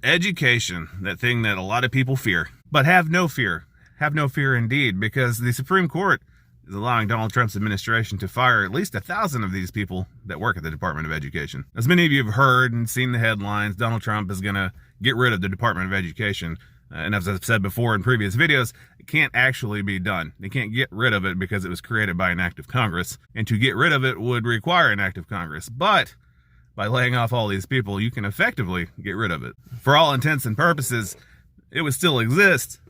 Education. That thing that a lot of people fear. But have no fear. Have no fear indeed, because the Supreme Court is allowing Donald Trump's administration to fire at least 1,000 of these people that work at the Department of Education. As many of you have heard and seen the headlines, Donald Trump is going to get rid of the Department of Education. And as I've said before in previous videos, it can't actually be done. They can't get rid of it because it was created by an act of Congress. And to get rid of it would require an act of Congress. But by laying off all these people, you can effectively get rid of it. For all intents and purposes, it would still exist,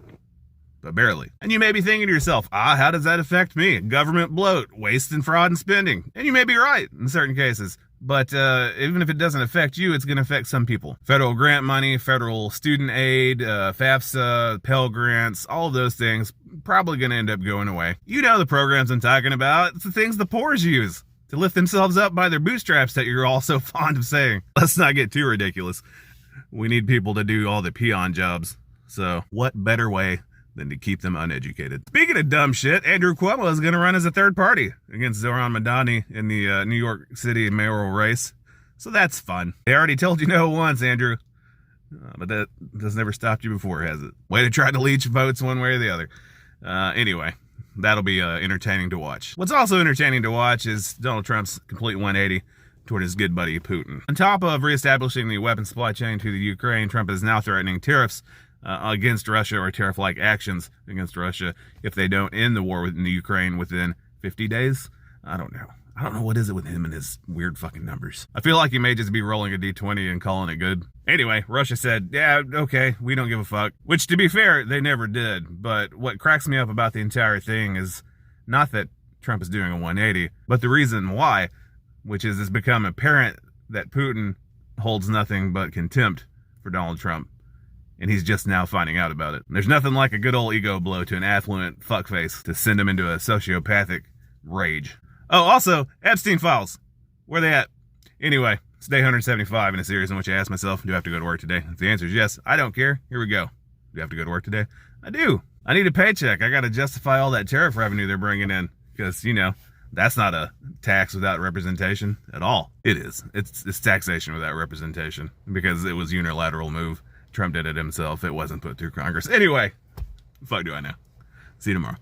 but barely. And you may be thinking to yourself, how does that affect me? Government bloat, waste and fraud and spending. And you may be right in certain cases. But even if it doesn't affect you, it's going to affect some people. Federal grant money, federal student aid, FAFSA, Pell Grants, all of those things probably going to end up going away. You know the programs I'm talking about. It's the things the poors use to lift themselves up by their bootstraps that you're all so fond of saying. Let's not get too ridiculous. We need people to do all the peon jobs. So what better way than to keep them uneducated? Speaking of dumb shit, Andrew Cuomo is going to run as a third party against Zohran Mamdani in the New York City mayoral race. So that's fun. They already told you no once, Andrew. But that has never stopped you before, has it? Way to try to leech votes one way or the other. Anyway, that'll be entertaining to watch. What's also entertaining to watch is Donald Trump's complete 180 toward his good buddy Putin. On top of reestablishing the weapons supply chain to the Ukraine, Trump is now threatening tariffs against Russia, or tariff-like actions against Russia if they don't end the war in the Ukraine within 50 days. I don't know what is it with him and his weird fucking numbers. I feel like he may just be rolling a D20 and calling it good. Anyway, Russia said, yeah, okay, we don't give a fuck. Which, to be fair, they never did. But what cracks me up about the entire thing is not that Trump is doing a 180, but the reason why, which is it's become apparent that Putin holds nothing but contempt for Donald Trump. And he's just now finding out about it. There's nothing like a good old ego blow to an affluent fuckface to send him into a sociopathic rage. Oh, also, Epstein files. Where they at? Anyway, it's day 175 in a series in which I ask myself, do I have to go to work today? If the answer is yes, I don't care. Here we go. Do I have to go to work today? I do. I need a paycheck. I got to justify all that tariff revenue they're bringing in. Because, that's not a tax without representation at all. It is. It's taxation without representation. Because it was a unilateral move. Trump did it himself. It wasn't put through Congress. Anyway, fuck do I know. See you tomorrow.